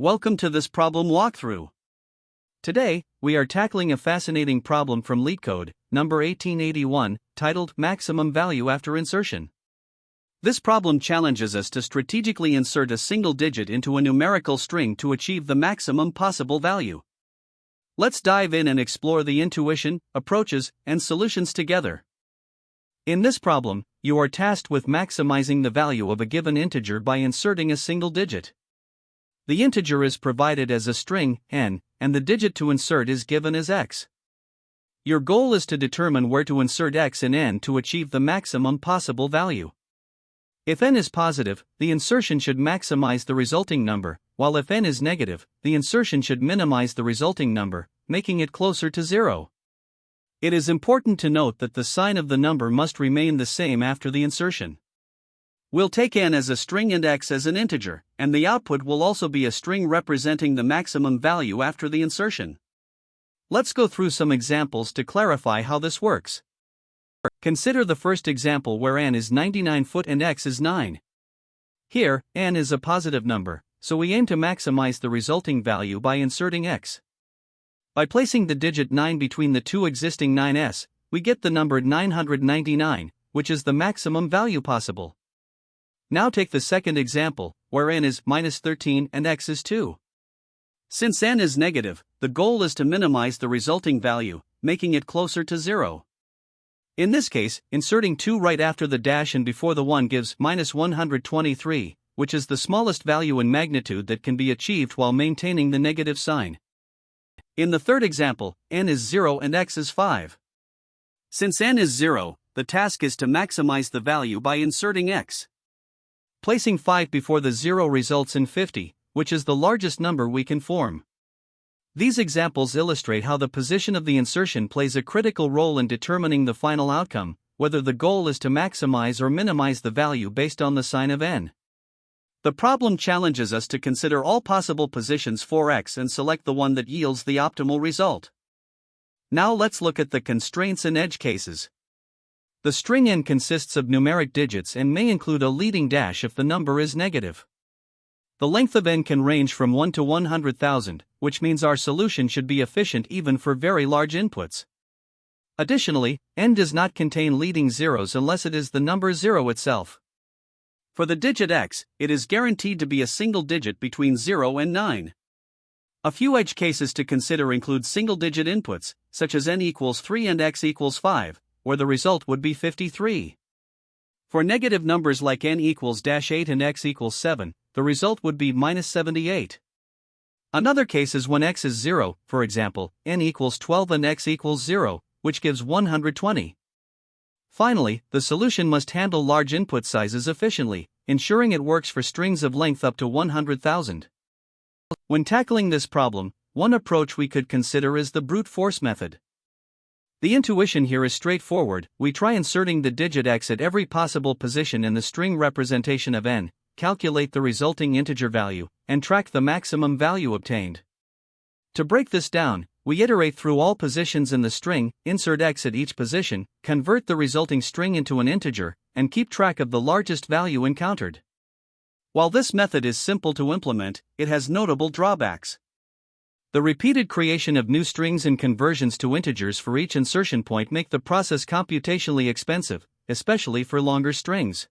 Welcome to this problem walkthrough. Today, we are tackling a fascinating problem from LeetCode, number 1881, titled Maximum Value After Insertion. This problem challenges us to strategically insert a single digit into a numerical string to achieve the maximum possible value. Let's dive in and explore the intuition, approaches, and solutions together. In this problem, you are tasked with maximizing the value of a given integer by inserting a single digit. The integer is provided as a string, n, and the digit to insert is given as x. Your goal is to determine where to insert x in n to achieve the maximum possible value. If n is positive, the insertion should maximize the resulting number, while if n is negative, the insertion should minimize the resulting number, making it closer to 0. It is important to note that the sign of the number must remain the same after the insertion. We'll take n as a string and x as an integer, and the output will also be a string representing the maximum value after the insertion. Let's go through some examples to clarify how this works. Consider the first example where n is 99 foot and x is 9. Here, n is a positive number, so we aim to maximize the resulting value by inserting x. By placing the digit 9 between the two existing 9s, we get the number 999, which is the maximum value possible. Now take the second example, where n is minus 13 and x is 2. Since n is negative, the goal is to minimize the resulting value, making it closer to 0. In this case, inserting 2 right after the dash and before the 1 gives minus 123, which is the smallest value in magnitude that can be achieved while maintaining the negative sign. In the third example, n is 0 and x is 5. Since n is 0, the task is to maximize the value by inserting x. Placing 5 before the 0 results in 50, which is the largest number we can form. These examples illustrate how the position of the insertion plays a critical role in determining the final outcome, whether the goal is to maximize or minimize the value based on the sign of n. The problem challenges us to consider all possible positions for x and select the one that yields the optimal result. Now let's look at the constraints and edge cases. The string n consists of numeric digits and may include a leading dash if the number is negative. The length of n can range from 1 to 100,000, which means our solution should be efficient even for very large inputs. Additionally, n does not contain leading zeros unless it is the number 0 itself. For the digit x, it is guaranteed to be a single digit between 0 and 9. A few edge cases to consider include single-digit inputs, such as n equals 3 and x equals 5, where the result would be 53. For negative numbers like n equals -8 and x equals 7, the result would be minus 78. Another case is when x is 0, for example, n equals 12 and x equals 0, which gives 120. Finally, the solution must handle large input sizes efficiently, ensuring it works for strings of length up to 100,000. When tackling this problem, one approach we could consider is the brute force method. The intuition here is straightforward. We try inserting the digit x at every possible position in the string representation of n, calculate the resulting integer value, and track the maximum value obtained. To break this down, we iterate through all positions in the string, insert x at each position, convert the resulting string into an integer, and keep track of the largest value encountered. While this method is simple to implement, it has notable drawbacks. The repeated creation of new strings and conversions to integers for each insertion point make the process computationally expensive, especially for longer strings.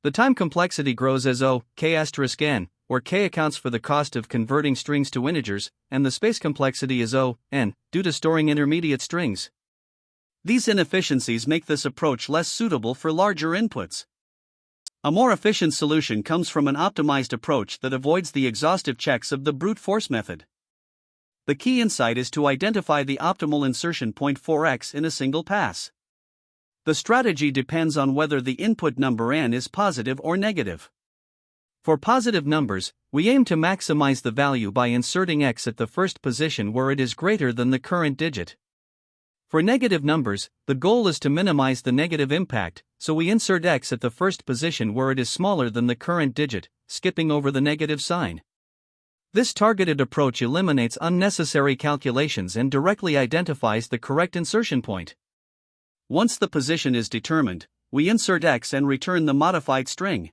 The time complexity grows as k*n, where k accounts for the cost of converting strings to integers, and the space complexity is n, due to storing intermediate strings. These inefficiencies make this approach less suitable for larger inputs. A more efficient solution comes from an optimized approach that avoids the exhaustive checks of the brute force method. The key insight is to identify the optimal insertion point for x in a single pass. The strategy depends on whether the input number n is positive or negative. For positive numbers, we aim to maximize the value by inserting x at the first position where it is greater than the current digit. For negative numbers, the goal is to minimize the negative impact, so we insert x at the first position where it is smaller than the current digit, skipping over the negative sign. This targeted approach eliminates unnecessary calculations and directly identifies the correct insertion point. Once the position is determined, we insert x and return the modified string.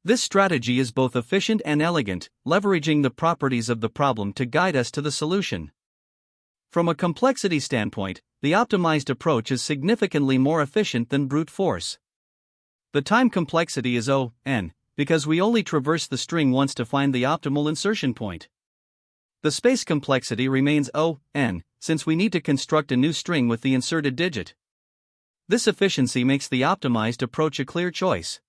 This strategy is both efficient and elegant, leveraging the properties of the problem to guide us to the solution. From a complexity standpoint, the optimized approach is significantly more efficient than brute force. The time complexity is O(n), because we only traverse the string once to find the optimal insertion point. The space complexity remains O(n), since we need to construct a new string with the inserted digit. This efficiency makes the optimized approach a clear choice.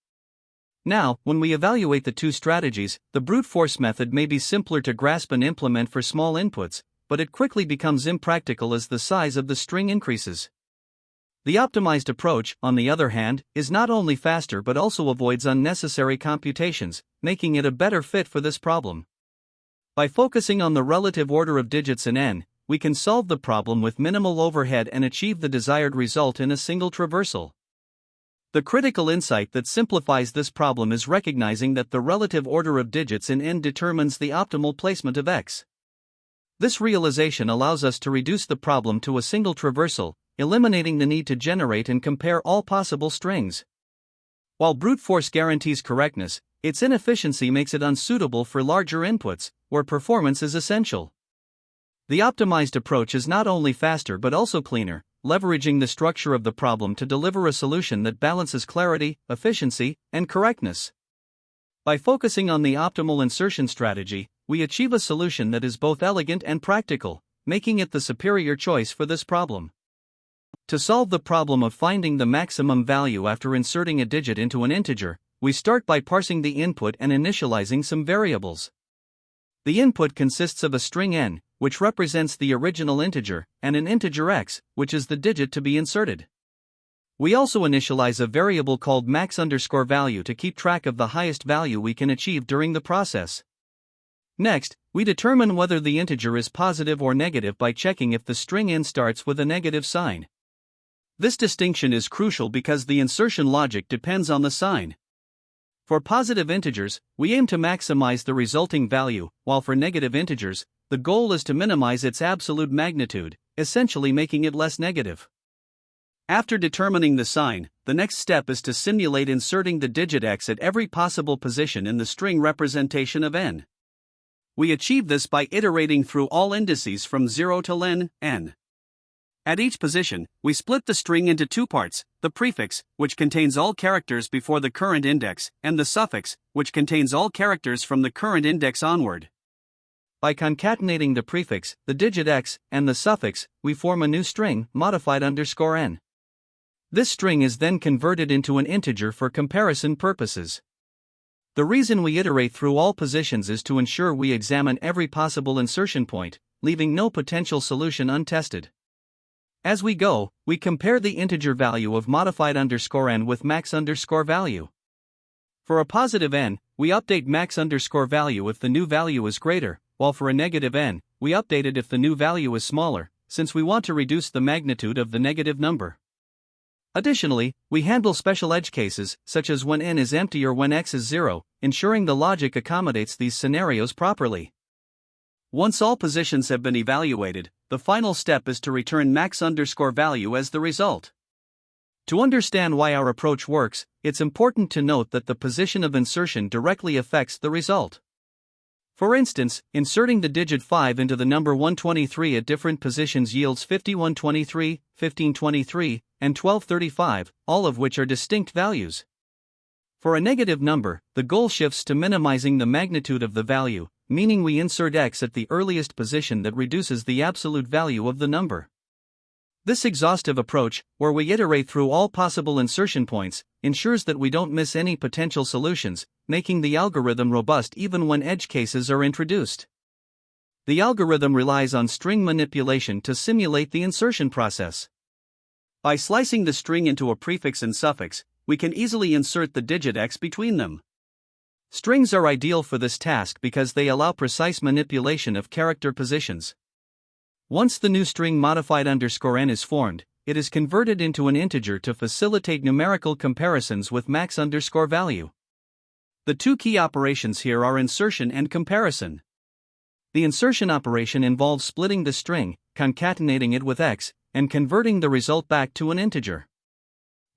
Now, when we evaluate the two strategies, the brute force method may be simpler to grasp and implement for small inputs, but it quickly becomes impractical as the size of the string increases. The optimized approach, on the other hand, is not only faster but also avoids unnecessary computations, making it a better fit for this problem. By focusing on the relative order of digits in n, we can solve the problem with minimal overhead and achieve the desired result in a single traversal. The critical insight that simplifies this problem is recognizing that the relative order of digits in n determines the optimal placement of x. This realization allows us to reduce the problem to a single traversal, eliminating the need to generate and compare all possible strings. While brute force guarantees correctness, its inefficiency makes it unsuitable for larger inputs, where performance is essential. The optimized approach is not only faster but also cleaner, leveraging the structure of the problem to deliver a solution that balances clarity, efficiency, and correctness. By focusing on the optimal insertion strategy, we achieve a solution that is both elegant and practical, making it the superior choice for this problem. To solve the problem of finding the maximum value after inserting a digit into an integer, we start by parsing the input and initializing some variables. The input consists of a string n, which represents the original integer, and an integer x, which is the digit to be inserted. We also initialize a variable called max_value to keep track of the highest value we can achieve during the process. Next, we determine whether the integer is positive or negative by checking if the string n starts with a negative sign. This distinction is crucial because the insertion logic depends on the sign. For positive integers, we aim to maximize the resulting value, while for negative integers, the goal is to minimize its absolute magnitude, essentially making it less negative. After determining the sign, the next step is to simulate inserting the digit x at every possible position in the string representation of n. We achieve this by iterating through all indices from 0 to len n. At each position, we split the string into two parts, the prefix, which contains all characters before the current index, and the suffix, which contains all characters from the current index onward. By concatenating the prefix, the digit x, and the suffix, we form a new string, modified_n. This string is then converted into an integer for comparison purposes. The reason we iterate through all positions is to ensure we examine every possible insertion point, leaving no potential solution untested. As we go, we compare the integer value of modified_n with max_value. For a positive n, we update max_value if the new value is greater, while for a negative n, we update it if the new value is smaller, since we want to reduce the magnitude of the negative number. Additionally, we handle special edge cases, such as when n is empty or when x is 0, ensuring the logic accommodates these scenarios properly. Once all positions have been evaluated, the final step is to return max_value as the result. To understand why our approach works, it's important to note that the position of insertion directly affects the result. For instance, inserting the digit 5 into the number 123 at different positions yields 5123, 1523, and 1235, all of which are distinct values. For a negative number, the goal shifts to minimizing the magnitude of the value, meaning we insert x at the earliest position that reduces the absolute value of the number. This exhaustive approach, where we iterate through all possible insertion points, ensures that we don't miss any potential solutions, making the algorithm robust even when edge cases are introduced. The algorithm relies on string manipulation to simulate the insertion process. By slicing the string into a prefix and suffix, we can easily insert the digit x between them. Strings are ideal for this task because they allow precise manipulation of character positions. Once the new string modified_n is formed, it is converted into an integer to facilitate numerical comparisons with max_value. The two key operations here are insertion and comparison. The insertion operation involves splitting the string, concatenating it with x, and converting the result back to an integer.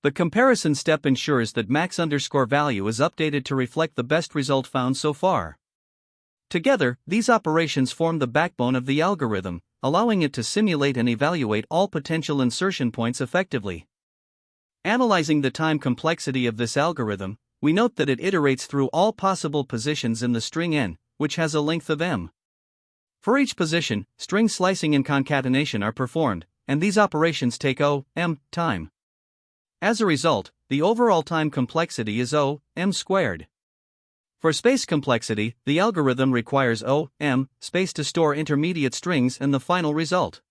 The comparison step ensures that max_value is updated to reflect the best result found so far. Together, these operations form the backbone of the algorithm, allowing it to simulate and evaluate all potential insertion points effectively. Analyzing the time complexity of this algorithm, we note that it iterates through all possible positions in the string n, which has a length of m. For each position, string slicing and concatenation are performed, and these operations take O(m) time. As a result, the overall time complexity is O(m) squared. For space complexity, the algorithm requires O(m) space to store intermediate strings and the final result.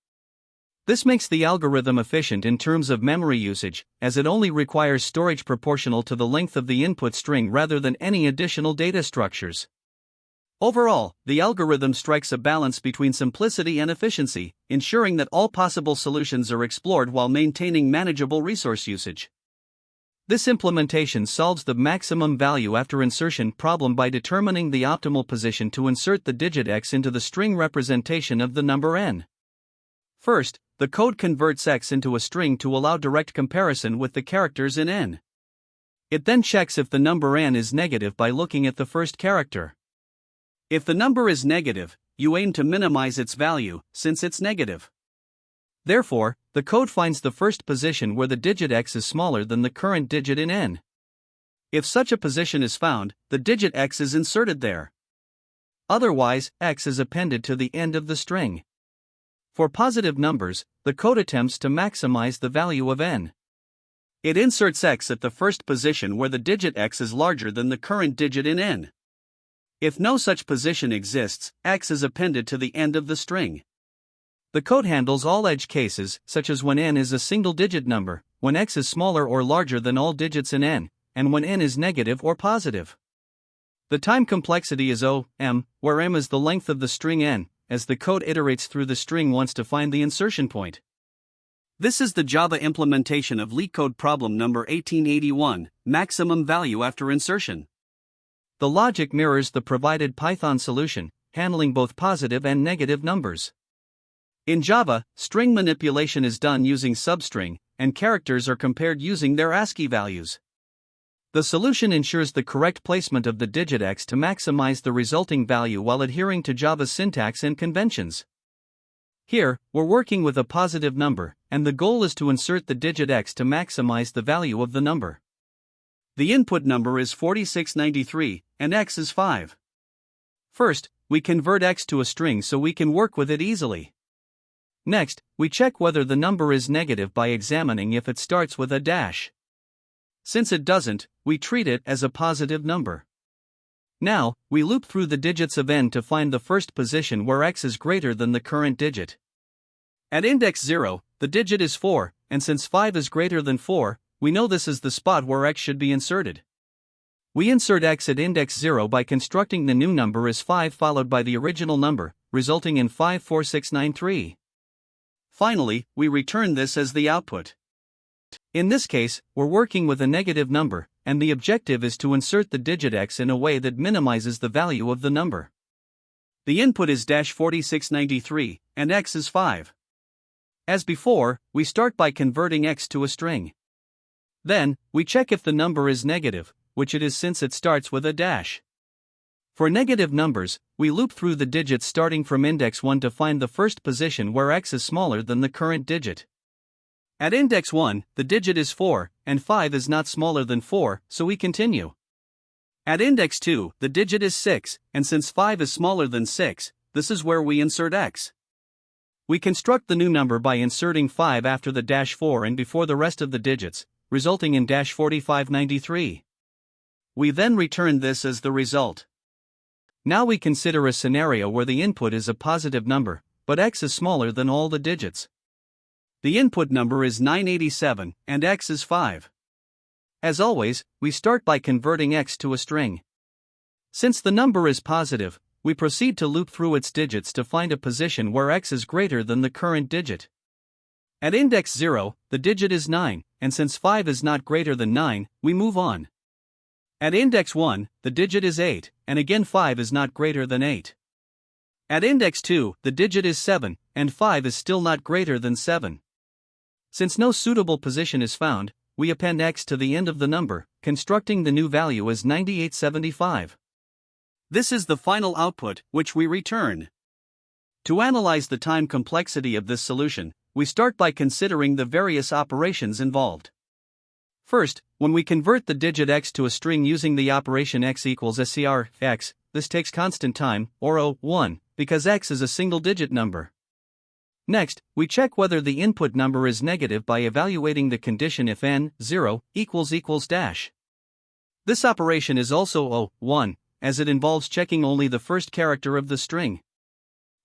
This makes the algorithm efficient in terms of memory usage, as it only requires storage proportional to the length of the input string rather than any additional data structures. Overall, the algorithm strikes a balance between simplicity and efficiency, ensuring that all possible solutions are explored while maintaining manageable resource usage. This implementation solves the maximum value after insertion problem by determining the optimal position to insert the digit x into the string representation of the number n. First, the code converts x into a string to allow direct comparison with the characters in n. It then checks if the number n is negative by looking at the first character. If the number is negative, you aim to minimize its value, since it's negative. Therefore, the code finds the first position where the digit x is smaller than the current digit in n. If such a position is found, the digit x is inserted there. Otherwise, x is appended to the end of the string. For positive numbers, the code attempts to maximize the value of n. It inserts x at the first position where the digit x is larger than the current digit in n. If no such position exists, x is appended to the end of the string. The code handles all edge cases, such as when n is a single-digit number, when x is smaller or larger than all digits in n, and when n is negative or positive. The time complexity is O(m), where m is the length of the string n, as the code iterates through the string once to find the insertion point. This is the Java implementation of LeetCode problem number 1881, maximum value after insertion. The logic mirrors the provided Python solution, handling both positive and negative numbers. In Java, string manipulation is done using substring, and characters are compared using their ASCII values. The solution ensures the correct placement of the digit x to maximize the resulting value while adhering to Java's syntax and conventions. Here, we're working with a positive number, and the goal is to insert the digit x to maximize the value of the number. The input number is 4693, and x is 5. First, we convert x to a string so we can work with it easily. Next, we check whether the number is negative by examining if it starts with a dash. Since it doesn't, we treat it as a positive number. Now, we loop through the digits of n to find the first position where x is greater than the current digit. At index 0, the digit is 4, and since 5 is greater than 4, we know this is the spot where x should be inserted. We insert x at index 0 by constructing the new number as 5 followed by the original number, resulting in 54693. Finally, we return this as the output. In this case, we're working with a negative number, and the objective is to insert the digit x in a way that minimizes the value of the number. The input is -4693, and x is 5. As before, we start by converting x to a string. Then, we check if the number is negative, which it is since it starts with a dash. For negative numbers, we loop through the digits starting from index 1 to find the first position where x is smaller than the current digit. At index 1, the digit is 4, and 5 is not smaller than 4, so we continue. At index 2, the digit is 6, and since 5 is smaller than 6, this is where we insert x. We construct the new number by inserting 5 after the -4 and before the rest of the digits, resulting in -4593. We then return this as the result. Now we consider a scenario where the input is a positive number, but x is smaller than all the digits. The input number is 987, and x is 5. As always, we start by converting x to a string. Since the number is positive, we proceed to loop through its digits to find a position where x is greater than the current digit. At index 0, the digit is 9, and since 5 is not greater than 9, we move on. At index 1, the digit is 8, and again 5 is not greater than 8. At index 2, the digit is 7, and 5 is still not greater than 7. Since no suitable position is found, we append x to the end of the number, constructing the new value as 9875. This is the final output, which we return. To analyze the time complexity of this solution, we start by considering the various operations involved. First, when we convert the digit x to a string using the operation x equals scr x, this takes constant time, or O1, because x is a single-digit number. Next, we check whether the input number is negative by evaluating the condition if n, 0, equals dash. This operation is also O1, as it involves checking only the first character of the string.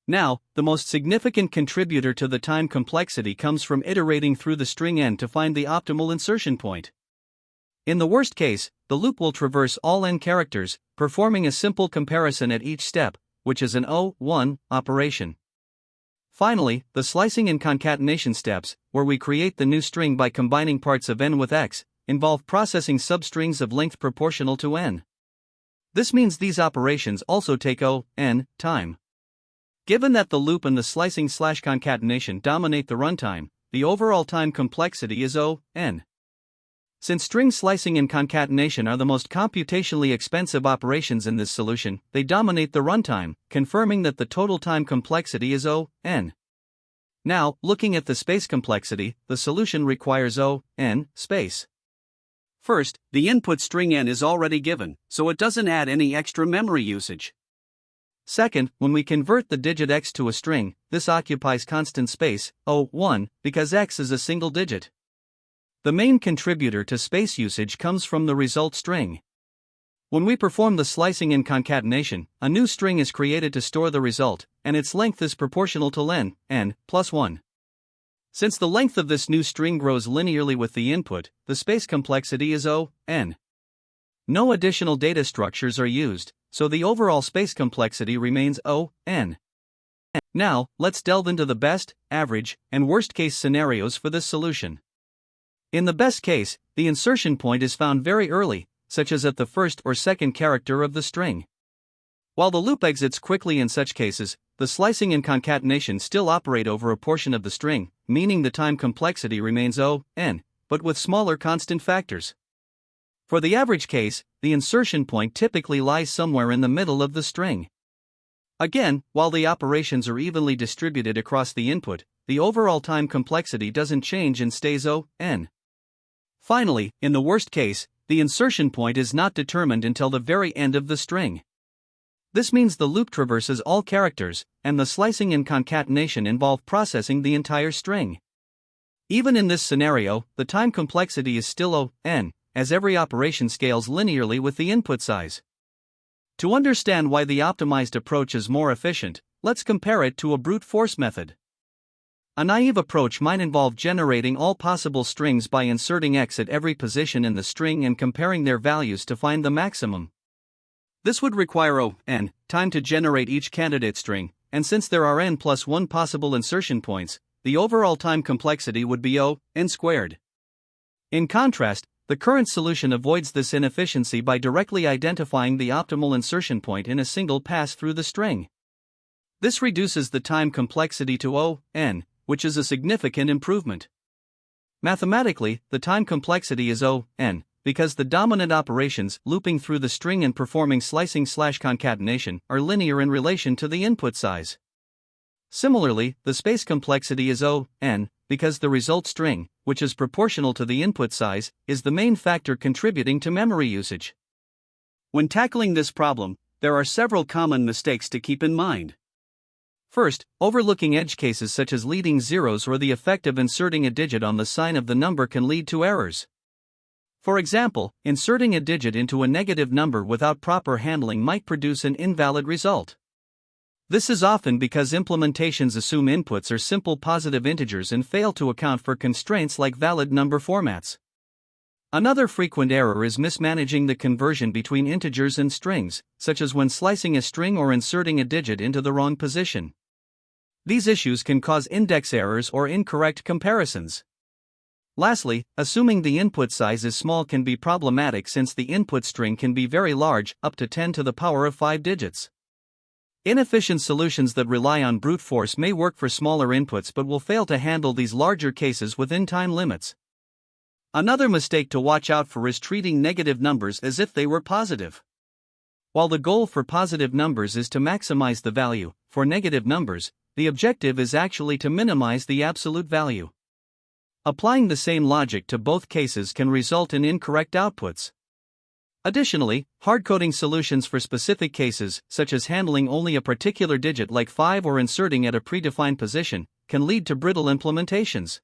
Now, the most significant contributor to the time complexity comes from iterating through the string n to find the optimal insertion point. In the worst case, the loop will traverse all n characters, performing a simple comparison at each step, which is an O1 operation. Finally, the slicing and concatenation steps, where we create the new string by combining parts of n with x, involve processing substrings of length proportional to n. This means these operations also take O(n) time. Given that the loop and the slicing/concatenation dominate the runtime, the overall time complexity is O(n). Since string slicing and concatenation are the most computationally expensive operations in this solution, they dominate the runtime, confirming that the total time complexity is O(n). Now, looking at the space complexity, the solution requires O(n) space. First, the input string n is already given, so it doesn't add any extra memory usage. Second, when we convert the digit x to a string, this occupies constant space, O1, because x is a single digit. The main contributor to space usage comes from the result string. When we perform the slicing and concatenation, a new string is created to store the result, and its length is proportional to len, n, plus 1. Since the length of this new string grows linearly with the input, the space complexity is O(n). No additional data structures are used, so the overall space complexity remains O(n). Now, let's delve into the best, average, and worst-case scenarios for this solution. In the best case, the insertion point is found very early, such as at the first or second character of the string. While the loop exits quickly in such cases, the slicing and concatenation still operate over a portion of the string, meaning the time complexity remains O(n), but with smaller constant factors. For the average case, the insertion point typically lies somewhere in the middle of the string. Again, while the operations are evenly distributed across the input, the overall time complexity doesn't change and stays O(n). Finally, in the worst case, the insertion point is not determined until the very end of the string. This means the loop traverses all characters, and the slicing and concatenation involve processing the entire string. Even in this scenario, the time complexity is still O(n), as every operation scales linearly with the input size. To understand why the optimized approach is more efficient, let's compare it to a brute force method. A naive approach might involve generating all possible strings by inserting x at every position in the string and comparing their values to find the maximum. This would require O(n) time to generate each candidate string, and since there are n plus 1 possible insertion points, the overall time complexity would be O(n squared). In contrast, the current solution avoids this inefficiency by directly identifying the optimal insertion point in a single pass through the string. This reduces the time complexity to O(n), which is a significant improvement. Mathematically, the time complexity is O(n), because the dominant operations, looping through the string and performing slicing/concatenation, are linear in relation to the input size. Similarly, the space complexity is O(n), because the result string, which is proportional to the input size, is the main factor contributing to memory usage. When tackling this problem, there are several common mistakes to keep in mind. First, overlooking edge cases such as leading zeros or the effect of inserting a digit on the sign of the number can lead to errors. For example, inserting a digit into a negative number without proper handling might produce an invalid result. This is often because implementations assume inputs are simple positive integers and fail to account for constraints like valid number formats. Another frequent error is mismanaging the conversion between integers and strings, such as when slicing a string or inserting a digit into the wrong position. These issues can cause index errors or incorrect comparisons. Lastly, assuming the input size is small can be problematic since the input string can be very large, up to 10 to the power of 5 digits. Inefficient solutions that rely on brute force may work for smaller inputs but will fail to handle these larger cases within time limits. Another mistake to watch out for is treating negative numbers as if they were positive. While the goal for positive numbers is to maximize the value, for negative numbers, the objective is actually to minimize the absolute value. Applying the same logic to both cases can result in incorrect outputs. Additionally, hard-coding solutions for specific cases, such as handling only a particular digit like 5 or inserting at a predefined position, can lead to brittle implementations.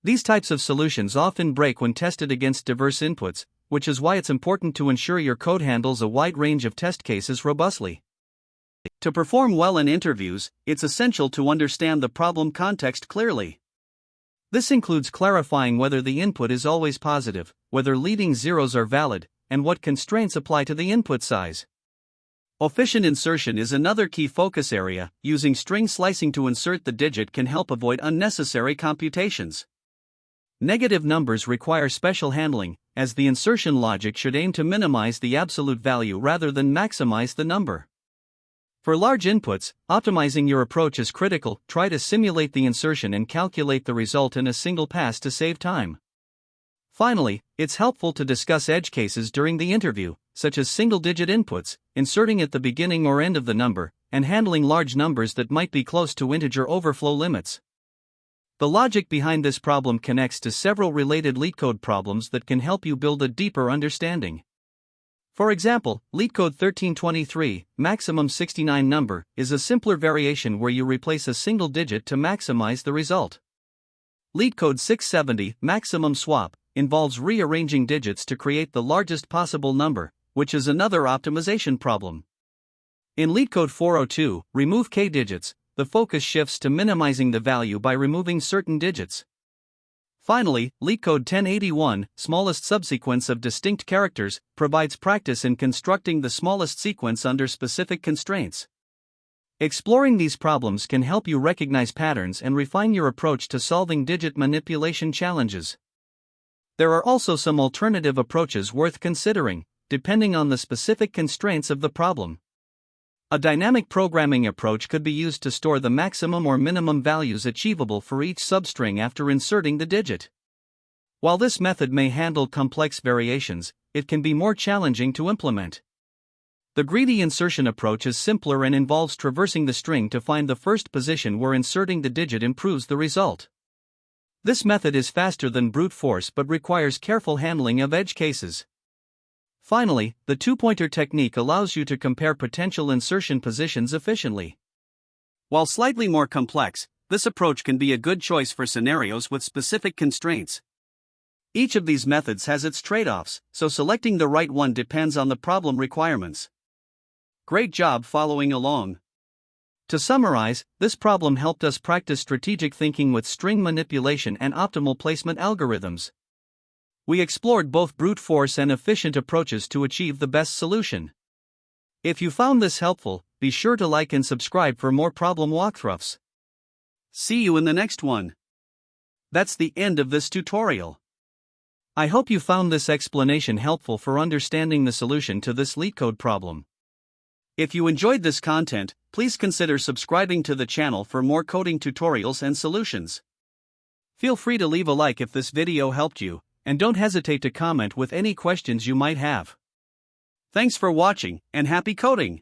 These types of solutions often break when tested against diverse inputs, which is why it's important to ensure your code handles a wide range of test cases robustly. To perform well in interviews, it's essential to understand the problem context clearly. This includes clarifying whether the input is always positive, whether leading zeros are valid, and what constraints apply to the input size. Efficient insertion is another key focus area. Using string slicing to insert the digit can help avoid unnecessary computations. Negative numbers require special handling, as the insertion logic should aim to minimize the absolute value rather than maximize the number. For large inputs, optimizing your approach is critical. Try to simulate the insertion and calculate the result in a single pass to save time. Finally, it's helpful to discuss edge cases during the interview, such as single-digit inputs, inserting at the beginning or end of the number, and handling large numbers that might be close to integer overflow limits. The logic behind this problem connects to several related LeetCode problems that can help you build a deeper understanding. For example, LeetCode 1323, maximum 69 number, is a simpler variation where you replace a single digit to maximize the result. LeetCode 670, maximum swap, involves rearranging digits to create the largest possible number, which is another optimization problem. In LeetCode 402, remove k digits, the focus shifts to minimizing the value by removing certain digits. Finally, LeetCode 1081, smallest subsequence of distinct characters, provides practice in constructing the smallest sequence under specific constraints. Exploring these problems can help you recognize patterns and refine your approach to solving digit manipulation challenges. There are also some alternative approaches worth considering, depending on the specific constraints of the problem. A dynamic programming approach could be used to store the maximum or minimum values achievable for each substring after inserting the digit. While this method may handle complex variations, it can be more challenging to implement. The greedy insertion approach is simpler and involves traversing the string to find the first position where inserting the digit improves the result. This method is faster than brute force but requires careful handling of edge cases. Finally, the two-pointer technique allows you to compare potential insertion positions efficiently. While slightly more complex, this approach can be a good choice for scenarios with specific constraints. Each of these methods has its trade-offs, so selecting the right one depends on the problem requirements. Great job following along. To summarize, this problem helped us practice strategic thinking with string manipulation and optimal placement algorithms. We explored both brute force and efficient approaches to achieve the best solution. If you found this helpful, be sure to like and subscribe for more problem walkthroughs. See you in the next one. That's the end of this tutorial. I hope you found this explanation helpful for understanding the solution to this LeetCode problem. If you enjoyed this content, please consider subscribing to the channel for more coding tutorials and solutions. Feel free to leave a like if this video helped you, and don't hesitate to comment with any questions you might have. Thanks for watching, and happy coding!